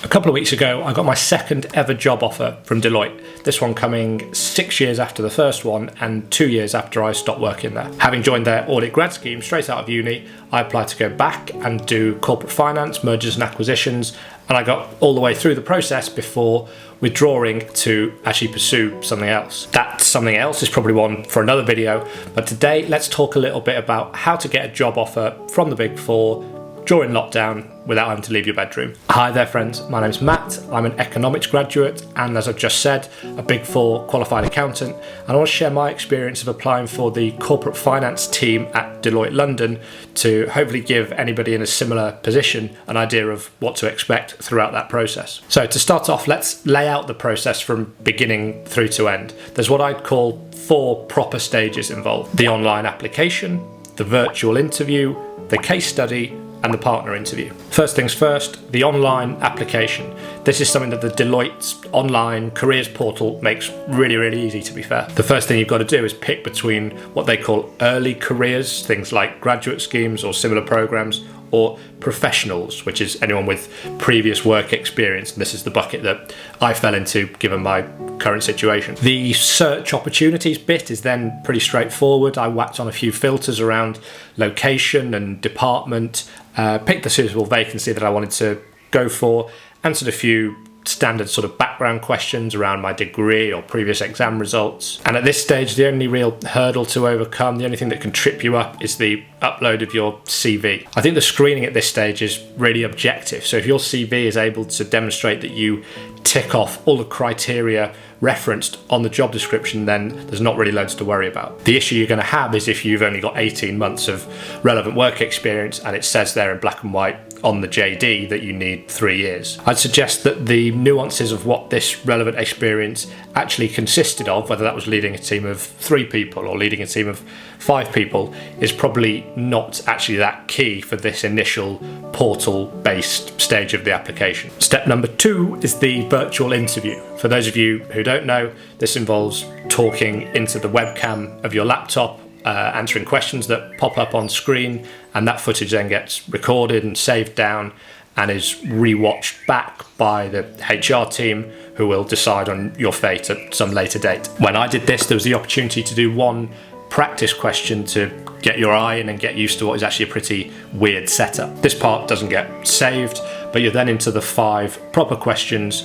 A couple of weeks ago, I got my second ever job offer from Deloitte, this one coming 6 years after the first one and 2 years after I stopped working there. Having joined their audit grad scheme straight out of uni, I applied to go back and do corporate finance, mergers and acquisitions, and I got all the way through the process before withdrawing to actually pursue something else. That something else is probably one for another video, but today let's talk a little bit about how to get a job offer from the Big Four during lockdown without having to leave your bedroom. Hi there friends, my name's Matt, I'm an economics graduate and, as I've just said, a Big Four qualified accountant, and I want to share my experience of applying for the corporate finance team at Deloitte London to hopefully give anybody in a similar position an idea of what to expect throughout that process. So to start off, let's lay out the process from beginning through to end. There's what I'd call 4 proper stages involved: the online application, the virtual interview, the case study, and the partner interview. First things first, the online application. This is something that the Deloitte's online careers portal makes really easy, to be fair. The first thing you've got to do is pick between what they call early careers, things like graduate schemes or similar programs, or professionals, which is anyone with previous work experience, and this is the bucket that I fell into given my current situation. The search opportunities bit is then pretty straightforward. I whacked on a few filters around location and department, picked the suitable vacancy that I wanted to go for, answered a few standard sort of background questions around my degree or previous exam results. And at this stage, the only real hurdle to overcome, the only thing that can trip you up, is the upload of your CV. I think the screening at this stage is really objective. So if your CV is able to demonstrate that you tick off all the criteria referenced on the job description, then there's not really loads to worry about. The issue you're going to have is if you've only got 18 months of relevant work experience and it says there in black and white on the JD that you need 3 years. I'd suggest that the nuances of what this relevant experience actually consisted of, whether that was leading a team of 3 people or leading a team of 5 people, is probably not actually that key for this initial portal-based stage of the application. Step number 2 is the virtual interview. For those of you who don't know, this involves talking into the webcam of your laptop, answering questions that pop up on screen, and that footage then gets recorded and saved down and is rewatched back by the HR team, who will decide on your fate at some later date. When I did this, there was the opportunity to do one practice question to get your eye in and get used to what is actually a pretty weird setup. This part doesn't get saved, but you're then into the 5 proper questions,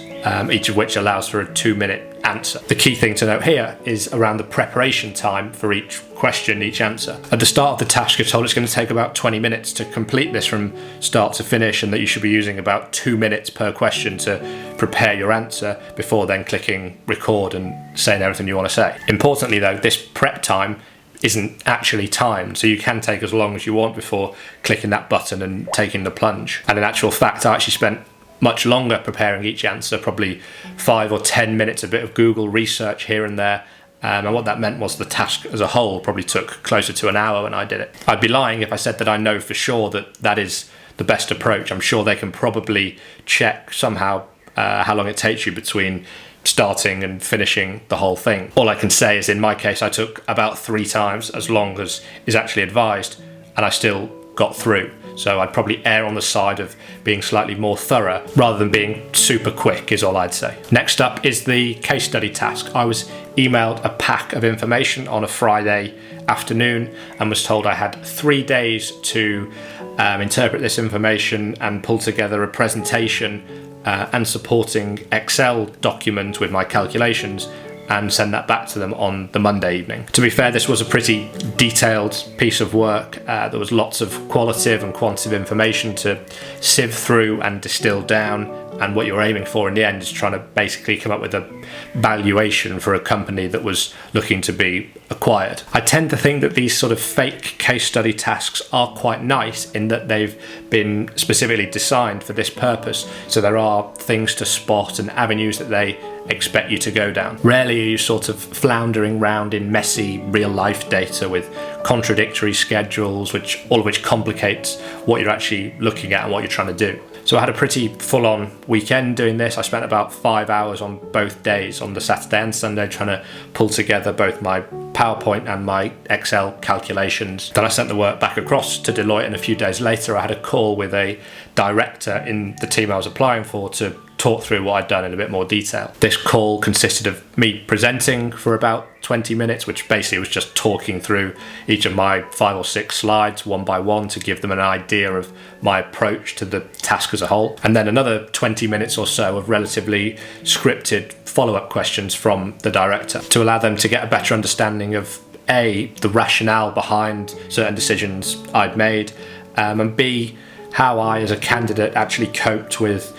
each of which allows for a 2-minute answer. The key thing to note here is around the preparation time for each question, each answer. At the start of the task, you're told it's going to take about 20 minutes to complete this from start to finish, and that you should be using about 2 minutes per question to prepare your answer before then clicking record and saying everything you want to say. Importantly though, this prep time isn't actually timed, so you can take as long as you want before clicking that button and taking the plunge. And in actual fact, I actually spent much longer preparing each answer, probably 5 or 10 minutes, a bit of Google research here and there. And what that meant was the task as a whole probably took closer to an hour when I did it. I'd be lying if I said that I know for sure that that is the best approach. I'm sure they can probably check somehow how long it takes you between starting and finishing the whole thing. All I can say is in my case, I took about 3 times as long as is actually advised, and I still got through. So I'd probably err on the side of being slightly more thorough rather than being super quick, is all I'd say. Next up is the case study task. I was emailed a pack of information on a Friday afternoon and was told I had 3 days to interpret this information and pull together a presentation and supporting Excel document with my calculations and send that back to them on the Monday evening. To be fair, this was a pretty detailed piece of work. There was lots of qualitative and quantitative information to sieve through and distill down, and what you're aiming for in the end is trying to basically come up with a valuation for a company that was looking to be acquired. I tend to think that these sort of fake case study tasks are quite nice in that they've been specifically designed for this purpose, so there are things to spot and avenues that they expect you to go down. Rarely are you sort of floundering around in messy real life data with contradictory schedules, all of which complicates what you're actually looking at and what you're trying to do. So I had a pretty full-on weekend doing this. I spent about 5 hours on both days, on the Saturday and Sunday, trying to pull together both my PowerPoint and my Excel calculations. Then I sent the work back across to Deloitte, and a few days later I had a call with a director in the team I was applying for to talk through what I'd done in a bit more detail. This call consisted of me presenting for about 20 minutes, which basically was just talking through each of my 5 or 6 slides one by one to give them an idea of my approach to the task as a whole. And then another 20 minutes or so of relatively scripted follow-up questions from the director to allow them to get a better understanding of A, the rationale behind certain decisions I'd made, and B, how I as a candidate actually coped with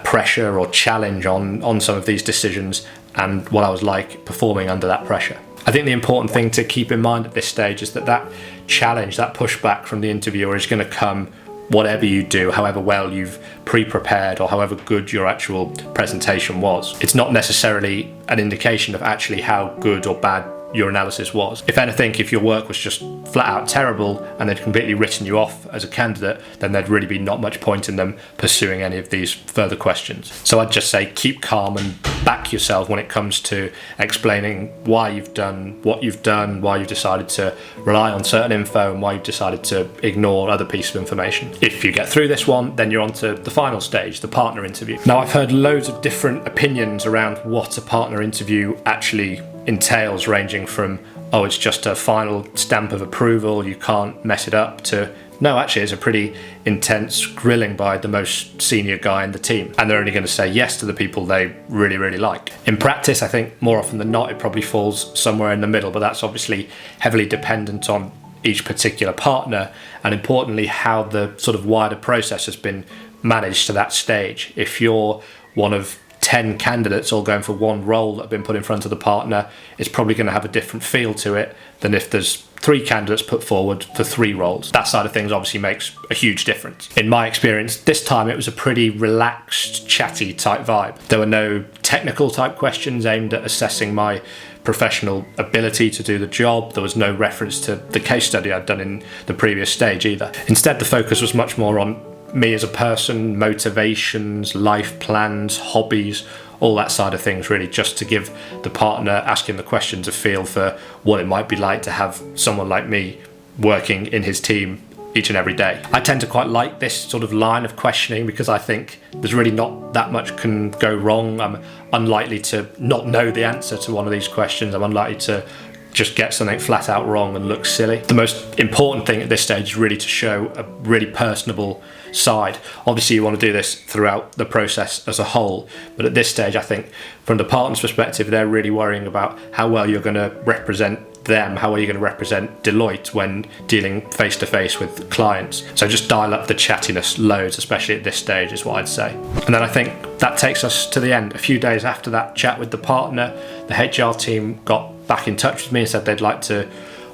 pressure or challenge on some of these decisions and what I was like performing under that pressure. I think the important thing to keep in mind at this stage is that that challenge, that pushback from the interviewer is going to come whatever you do, however well you've pre-prepared or however good your actual presentation was. It's not necessarily an indication of actually how good or bad your analysis was. If anything, if your work was just flat out terrible and they'd completely written you off as a candidate, then there'd really be not much point in them pursuing any of these further questions. So I'd just say keep calm and back yourself when it comes to explaining why you've done what you've done, why you've decided to rely on certain info and why you've decided to ignore other pieces of information. If you get through this one, then you're on to the final stage, the partner interview. Now, I've heard loads of different opinions around what a partner interview actually entails, ranging from, oh, it's just a final stamp of approval, you can't mess it up, to no, actually it's a pretty intense grilling by the most senior guy in the team, and they're only going to say yes to the people they really, really like. In practice, I think more often than not it probably falls somewhere in the middle, but that's obviously heavily dependent on each particular partner, and importantly how the sort of wider process has been managed to that stage. If you're one of 10 candidates all going for one role that have been put in front of the partner, it's probably going to have a different feel to it than if there's 3 candidates put forward for 3 roles. That side of things obviously makes a huge difference. In my experience, this time it was a pretty relaxed, chatty type vibe. There were no technical type questions aimed at assessing my professional ability to do the job. There was no reference to the case study I'd done in the previous stage either. Instead, the focus was much more on me as a person, motivations, life plans, hobbies, all that side of things, really, just to give the partner asking the questions a feel for what it might be like to have someone like me working in his team each and every day. I tend to quite like this sort of line of questioning because I think there's really not that much can go wrong. I'm unlikely to not know the answer to one of these questions. I'm unlikely to just get something flat out wrong and look silly. The most important thing at this stage is really to show a really personable side. Obviously you want to do this throughout the process as a whole, but at this stage I think from the partner's perspective they're really worrying about how well you're going to represent them, how are you going to represent Deloitte when dealing face to face with clients. So just dial up the chattiness loads, especially at this stage, is what I'd say. And then I think that takes us to the end. A few days after that chat with the partner, the HR team got back in touch with me and said they'd like to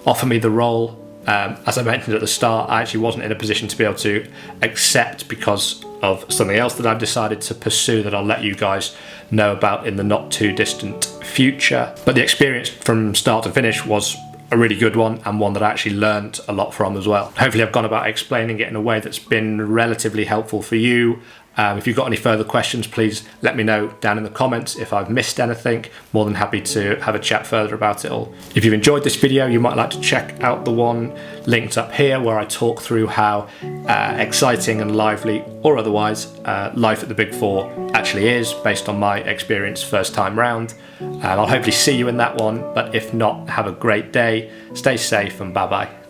offer me the role. As I mentioned at the start, I actually wasn't in a position to be able to accept because of something else that I've decided to pursue that I'll let you guys know about in the not too distant future. But the experience from start to finish was a really good one, and one that I actually learned a lot from as well. Hopefully I've gone about explaining it in a way that's been relatively helpful for you. If you've got any further questions, please let me know down in the comments. If I've missed anything, more than happy to have a chat further about it all. If you've enjoyed this video, you might like to check out the one linked up here where I talk through how exciting and lively, or otherwise, life at the Big Four actually is, based on my experience first time round. I'll hopefully see you in that one, but if not, have a great day, stay safe, and bye bye.